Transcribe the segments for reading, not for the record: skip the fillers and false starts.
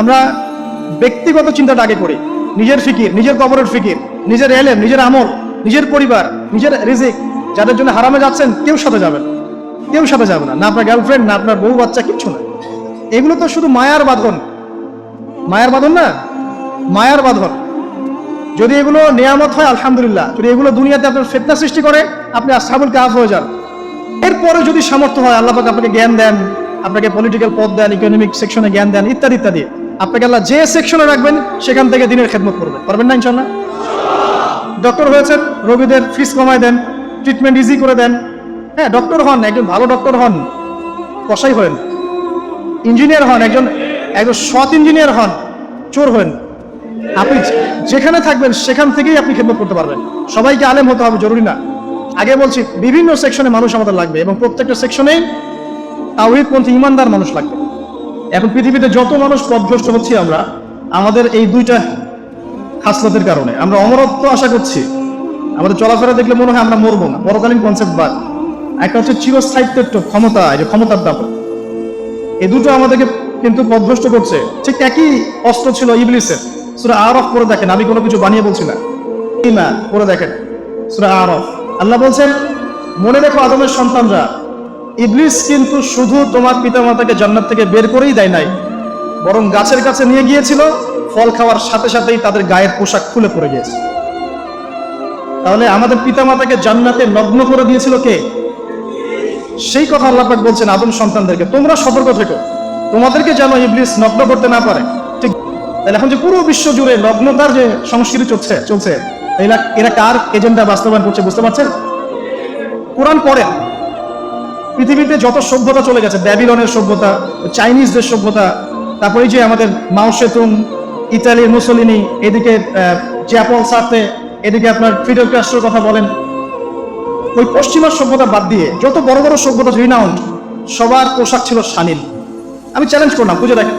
আমরা ব্যক্তিগত চিন্তাটা আগে করি, নিজের ফিকির, নিজের কবরের ফিকির, নিজের এলেম, নিজের আমল, নিজের পরিবার, নিজের রিজিক। যাদের জন্য হারামে যাচ্ছেন কেউ সাথে যাবেন, কেউ সাথে যাবে না, না আপনার গার্লফ্রেন্ড, না আপনার বউ বাচ্চা, কিচ্ছু না। এগুলো তো শুধু মায়ার বাঁধন, মায়ার বাঁধন না, মায়ার বাঁধন। যদি এগুলো নিয়ামত হয় আলহামদুলিল্লাহ, যদি এগুলো দুনিয়াতে আপনার ফিতনা সৃষ্টি করে আপনি আসহাবুল কাহফ হয়ে যান। এরপরে যদি সামর্থ্য হয়, আল্লাহ পাক আপনাকে জ্ঞান দেন, আপনাকে পলিটিক্যাল পদ দেন, ইকোনমিক সেকশনে জ্ঞান দেন, ইত্যাদি ইত্যাদি, আপনাকে আল্লাহ যে সেকশনে রাখবেন সেখান থেকে দিনের খেদমত করবেন, পারবেন না ইনশাআল্লাহ? ডক্টর হয়েছেন, রোগীদের ফিস কমায় দেন, ট্রিটমেন্ট ইজি করে দেন। হ্যাঁ, ডক্টর হন, একজন ভালো ডক্টর হন, কসাই হন। ইঞ্জিনিয়ার হন, একজন সৎ ইঞ্জিনিয়ার হন, চোর হন। আপনি যেখানে থাকবেন সেখান থেকেই আপনি খেদমত করতে পারবেন। সবাইকে আলেম হতে হবে জরুরি না। আগে বলছি, বিভিন্ন সেকশনে মানুষ আমাদের লাগবে এবং প্রত্যেকটা সেকশনেই তাওহীদপন্থী ইমানদার মানুষ লাগবে। এখন পৃথিবীতে যত মানুষ পথভ্রষ্ট হচ্ছি আমরা, আমাদের এই দুইটা খাসলতের কারণে। আমরা অমরত্ব আশা করছি, আমাদের চলাফেরা দেখলে মনে হয় আমরা মরবো না, পরকালীন কনসেপ্ট বাদ। একটা হচ্ছে চিরস্থায়িত্ব, ক্ষমতা, এই যে ক্ষমতার দাম, এই দুটো আমাদেরকে কিন্তু পথভ্রষ্ট করছে। ঠিক একই অস্ত্র ছিল ইবলিসের। সূরা আরাফ পড়ে দেখেন, আমি কোনো কিছু বানিয়ে বলছি না, পড়ে দেখেন সূরা আরাফ। আল্লাহ বলছেন, মনে রেখো আদমের সন্তানরা, ইবলিস কিন্তু শুধু তোমার পিতামাতাকে জান্নাত থেকে বের করেই দেয় নাই, বরং গাছের কাছে নিয়ে গিয়েছিল, ফল খাওয়ার সাথে সাথেই তাদের গায়ের পোশাক খুলে পড়ে গিয়েছে। তাহলে আমাদের পিতামাতাকে জান্নাতে নগ্ন করে দিয়েছিল কে? সেই কথা আল্লাহ পাক বলছেন আদম সন্তানদেরকে, তোমরা সতর্ক থেকো, তোমাদেরকে যেন ইবলিস নগ্ন করতে না পারে। ঠিক, তাহলে এখন যে পুরো বিশ্ব জুড়ে নগ্নতার যে সংস্কৃতি চলছে, এরা কার এজেন্ডা বাস্তবায়ন করছে বুঝতে পারছেন? কোরআন পড়েন, পৃথিবীতে যত সভ্যতা চলে গেছে, ব্যাবিলনের সভ্যতা, চাইনিজদের সভ্যতা, তারপরে যে আমাদের মাও সেতুং, ইতালির মুসোলিনি, এদিকে জ্যাপল সার্তে, এদিকে আপনার ফিডেল ক্যাস্ট্রোর কথা বলেন, ওই পশ্চিমা সভ্যতা বাদ দিয়ে যত বড় বড় সভ্যতা রিনাউন্ড, সবার পোশাক ছিল শালীন। আমি চ্যালেঞ্জ করলাম, বুঝে দেখেন।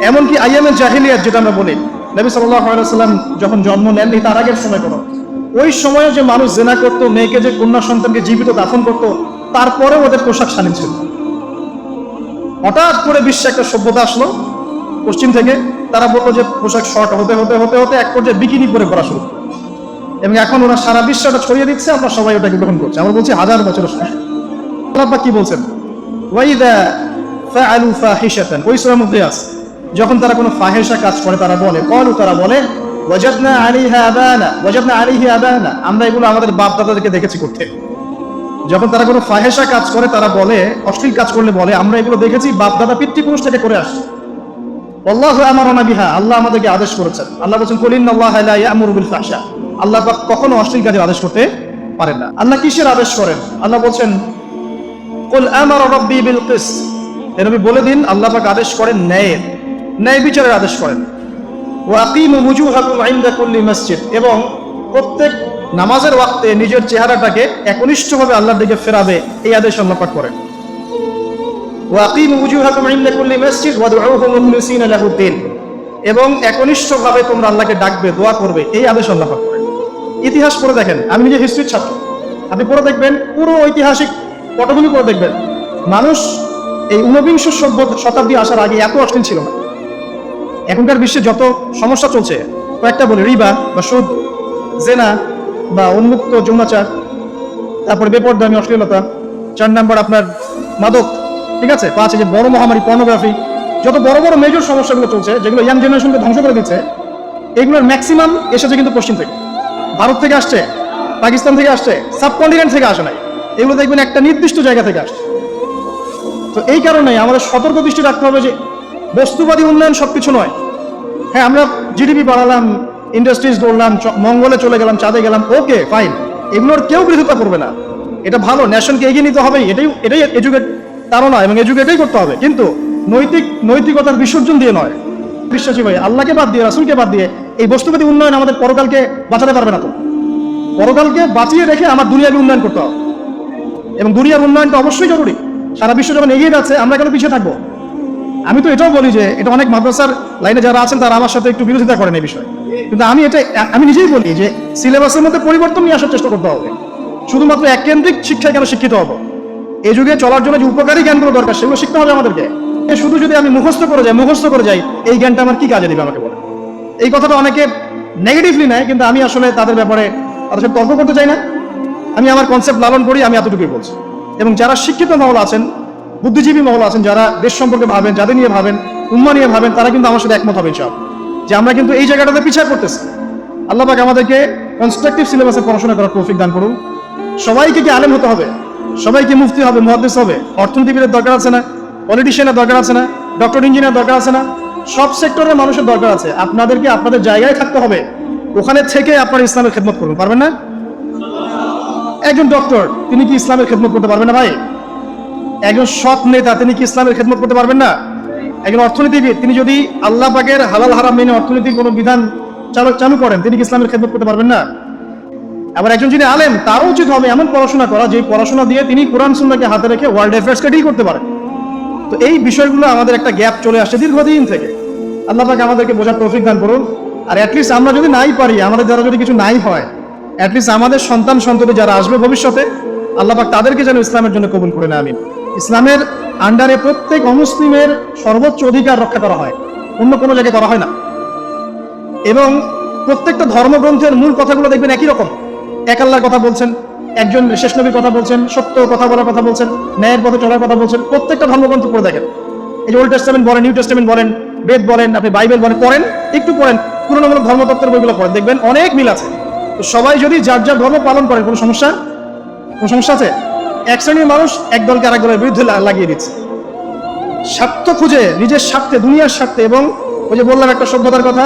এমনকি আইয়ামে জাহিলিয়াত যেটা আমরা বলি, নবী সাল্লাল্লাহু আলাইহি ওয়াসাল্লাম যখন জন্ম নেননি তার আগের সময় কোনো, ওই সময়ে যে মানুষ জেনা করতো, মেয়েকে যে কন্যা সন্তানকে জীবিত দাফন করতো, তারপরে ওদের পোশাক শালীন ছিল। হঠাৎ করে বিশ্বে একটা সভ্যতা আসলো পশ্চিম থেকে, তারা বললো যে পোশাক শর্ট হতে হতে হতে হতে এক পর্যায়ে বিকিনি পরে করা শুরু, এবং এখন ওরা সারা বিশ্বে ওটা ছড়িয়ে দিচ্ছে, আমরা সবাই ওটাকে গ্রহণ করছি। আমরা বলছি হাজার বছরের সময়। আল্লাহ কি বলছেন? ওয়াইদা ফাআলু ফাহিশাতান, ওই সূরার মধ্যে আছে, যখন তারা কোনো ফাহিশা কাজ করে তারা বলে, তারা বলে ওয়াজাদনা আলাইহা আবানা, আমরা এগুলো আমাদের বাপ দাদাদেরকে দেখেছি করতে। যখন তারা কোনো ফাহিশা কাজ করে তারা বলে, অশ্লীল কাজ করলে বলে, আমরা এগুলো দেখেছি বাপ দাদা পিতৃপুরুষ থেকে করে আসছে। আল্লাহু আমারানা বিহা, আল্লাহ আমাদেরকে আদেশ করেছেন। আল্লাহ বলেছেন কুল ইন্নাল্লাহা লা ইয়া'মুরু বিল ফাহশা, আল্লাহ পাক কখনো অশ্লীল কাজের আদেশ করতে পারেন না। আল্লাহ কিসের আদেশ করেন? আল্লাহ বলছেন কুল আমারা রাব্বি বিল কিসত, এ নবী বলে দিন আল্লাহ পাক আদেশ করেন ন্যায়ের, ন্যায় বিচারের আদেশ করেন। ওয়া আকিমু ওয়ুজুহাকুম ইনদা কুল্লি মসজিদ, এবং প্রত্যেক নামাজের ওয়াক্তে নিজের চেহারাটাকে একনিষ্ঠভাবে আল্লাহর দিকে ফেরাবে, এই আদেশ আল্লাহ পাক করেন। ওয়া আকিমু ওয়ুজুহাকুম ইনদা কুল্লি মসজিদ ওয়াদউহু মুখলিসিনা লাহুদ্দিন, এবং একনিষ্ঠভাবে তোমরা আল্লাহকে ডাকবে, দোয়া করবে, এই আদেশ আল্লাহ পাক করেন। ইতিহাস পড়ে দেখেন, আমি নিজে হিস্ট্রির ছাত্র, আপনি পড়ে দেখবেন, পুরো ঐতিহাসিক পটভূমি পড়ে দেখবেন, মানুষ এই ঊনবিংশ শতাব্দী আসার আগে এত অশ্লীল ছিল না। এখনকার বিশ্বে যত সমস্যা চলছে, কয়েকটা বলে, রিবা বা সুদ, জেনা বা উন্মুক্ত যৌনাচার, তারপরে বেপরদামি অশ্লীলতা, 4 নাম্বার আপনার মাদক, ঠিক আছে, 5 যে বড় মহামারী পর্নোগ্রাফি, যত বড় বড় মেজর সমস্যাগুলো চলছে যেগুলো ইয়াং জেনারেশনকে ধ্বংস করে দিচ্ছে, এগুলোর ম্যাক্সিমাম এসেছে কিন্তু পশ্চিম থেকে, ভারত থেকে আসছে, পাকিস্তান থেকে আসছে, সাবকন্টিনেন্ট থেকে আসে নাই, এগুলো দেখবেন একটা নির্দিষ্ট জায়গা থেকে আসছে। তো এই কারণে আমাদের সতর্ক দৃষ্টি রাখতে হবে যে বস্তুবাদী উন্নয়ন সবকিছু নয়। হ্যাঁ, আমরা জিডিপি বাড়ালাম, ইন্ডাস্ট্রিজ গড়লাম, মঙ্গলে চলে গেলাম, চাঁদে গেলাম, ওকে ফাইন, এগুলোর কেউ বিরোধিতা করবে না, এটা ভালো, নেশনকে এগিয়ে নিতে হবে, এটাই এডুকেট তারও নয়, এবং এডুকেটেই করতে হবে, কিন্তু নৈতিকতার বিসর্জন দিয়ে নয়। বিশ্বাসী ভাই, আল্লাহকে বাদ দিয়ে, রাসূলকে বাদ দিয়ে এই বস্তুবাদী উন্নয়ন আমাদের পরকালকে বাঁচাতে পারবে না। তো পরকালকে বাঁচিয়ে রেখে আমার দুনিয়াবী উন্নয়ন করতে হবে, এবং দুনিয়ার উন্নয়নটা অবশ্যই জরুরি। সারা বিশ্ব যখন এগিয়ে যাচ্ছে, আমরা কেন পিছিয়ে থাকবো? আমি তো এটাও বলি যে এটা অনেক মাদ্রাসার লাইনে যারা আছেন তারা আমার সাথে একটু বিরোধিতা করেন এই বিষয়ে, কিন্তু আমি নিজেই বলি যে সিলেবাসের মধ্যে পরিবর্তন নিয়ে আসার চেষ্টা করতে হবে। শুধুমাত্র এককেন্দ্রিক শিক্ষায় কেন শিক্ষিত হবো? এই যুগে চলার জন্য যে উপকারী জ্ঞানগুলো দরকার সেগুলো শিখতে হবে আমাদেরকে। শুধু যদি আমি মুখস্থ করে যাই এই জ্ঞানটা আমার কি কাজে দিবে আমাকে বলে। এই কথাটা অনেকে নেগেটিভলি নেয়, কিন্তু আমি আসলে তাদের ব্যাপারে তাদের সাথে তর্ক করতে চাই না। আমি আমার কনসেপ্ট লালন করি, আমি এতটুকুই বলছি। এবং যারা শিক্ষিত মহল আছেন, বুদ্ধিজীবী মহল আছেন, যারা দেশ সম্পর্কে ভাবেন, যাদের নিয়ে ভাবেন, উম্মা নিয়ে ভাবেন, তারা কিন্তু আমার সাথে একমত হবে ইনশাআল্লাহ যে আমরা কিন্তু এই জায়গাটাতে পিছিয়ে পড়তেছি। আল্লাহ পাক আমাদেরকে কনস্ট্রাকটিভ সিলেবাসে পড়াশোনা করার তৌফিক দান করুন। সবাইকে কি আলেম হতে হবে? সবাইকে মুফতি হবে, মুহাদ্দিস হবে? অর্থনীতিবিদের দরকার আছে না? পলিটিশিয়ানের দরকার আছে না? ডক্টর ইঞ্জিনিয়ার দরকার আছে না? সব সেক্টরের মানুষের দরকার আছে। আপনাদেরকে আপনাদের জায়গায় থাকতে হবে, ওখানে থেকে আপনার ইসলামের খেদমত করুন। পারবেন না? একজন ডক্টর তিনি কি ইসলামের খেদমত করতে পারবেন না ভাই? একজন সৎ নেতা তিনি কি ইসলামের খেদমত করতে পারবেন না? একজন অর্থনীতিবিদ তিনি যদি আল্লাহ পাকের হালাল হারাম মেনে অর্থনীতির কোনো বিধান চালু করেন, তিনি কি ইসলামের খেদমত করতে পারবেন না? আবার একজন যিনি আলেম, তারও উচিত হবে এমন পড়াশোনা করা যে পড়াশোনা দিয়ে তিনি কোরআন সুন্নাহকে হাতে রেখে ওয়ার্ল্ড অ্যাফেয়ার্সকে ডিল করতে পারেন। তো এই বিষয়গুলো আমাদের একটা গ্যাপ চলে আসছে দীর্ঘদিন থেকে। আল্লাহ পাক আমাদেরকে বোঝার তৌফিক দান করুন। আর অ্যাটলিস্ট আমরা যদি নাই পারি, আমাদের দ্বারা যদি কিছু নাই হয়, অ্যাটলিস্ট আমাদের সন্তান সন্ততি যারা আসবে ভবিষ্যতে, আল্লাহ পাক তাদেরকে যেন ইসলামের জন্য কবুল করে নেয়। আমিন। ইসলামের আন্ডারে প্রত্যেক অমুসলিমের সর্বোচ্চ অধিকার রক্ষা করা হয়, অন্য কোনো জায়গায় করা হয় না। এবং প্রত্যেকটা ধর্মগ্রন্থের মূল কথাগুলো দেখবেন একই রকম। এক আল্লাহর কথা বলছেন, একজন শেষ নবীর কথা বলছেন, সত্য কথা বলার কথা বলছেন, ন্যায়ের পথে চলার কথা বলছেন। প্রত্যেকটা ধর্মগ্রন্থ পড়ে দেখেন, এই যে ওল্ড টেস্টামেন্ট বলেন, নিউ টেস্টামেন্ট বলেন, বেদ বলেন, আপনি বাইবেল বলেন, পড়েন, একটু পড়েন, তুলনামূলক ধর্মতত্ত্বের বইগুলো পড়েন, দেখবেন অনেক মিল আছে। তো সবাই যদি যার যার ধর্ম পালন করেন, কোনো সমস্যা আছে? এক শ্রেণীর মানুষ এক দলকে আরেক দলের বিরুদ্ধে লাগিয়ে দিচ্ছে, স্বার্থ খুঁজে, নিজের স্বার্থে, দুনিয়ার স্বার্থে। এবং ওই যে বললাম একটা সভ্যতার কথা,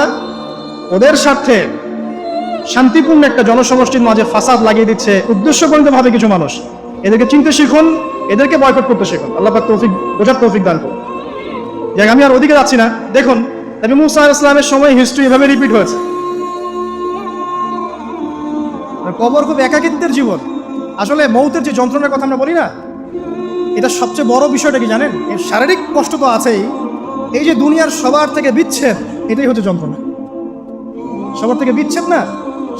ওদের স্বার্থে শান্তিপূর্ণ একটা জনসমষ্টির মাঝে ফাসাদ লাগিয়ে দিচ্ছে উদ্দেশ্যপ্রণীতভাবে কিছু মানুষ। এদেরকে চিনতে শিখুন, এদেরকে বয়কট করতে শিখুন। আল্লাহ পাক তৌফিক, বোঝার তৌফিক দান করুন। যাক, আমি আর ওদিকে যাচ্ছি না। দেখুন, নবী মুসা আলাইহিস সালামের সময় হিস্ট্রি এভাবে রিপিট হয়েছে। কবর খুব একাকিত্বের জীবন। আসলে মৌতের যে যন্ত্রণার কথা আমরা বলি না, এটা সবচেয়ে বড় বিষয়টা কি জানেন? এর শারীরিক কষ্ট তো আছেই, এই যে দুনিয়ার সবার থেকে বিচ্ছেদ, এটাই হচ্ছে যন্ত্রণা। সবার থেকে বিচ্ছেদ না,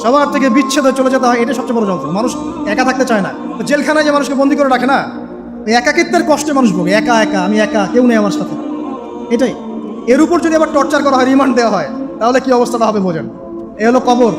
সবার থেকে বিচ্ছেদে চলে যেতে হয়, এটাই সবচেয়ে বড় যন্ত্রণা। মানুষ একা থাকতে চায় না। জেলখানায় যে মানুষকে বন্দি করে রাখে না, এই একাকিত্বের কষ্টে মানুষ বলে একা একা, আমি একা, কেউ নেই আমার সাথে। এটাই। এর উপর যদি আবার টর্চার করা হয়, রিমান্ড দেওয়া হয়, তাহলে কি অবস্থাটা হবে বোঝেন। এ হলো কবর।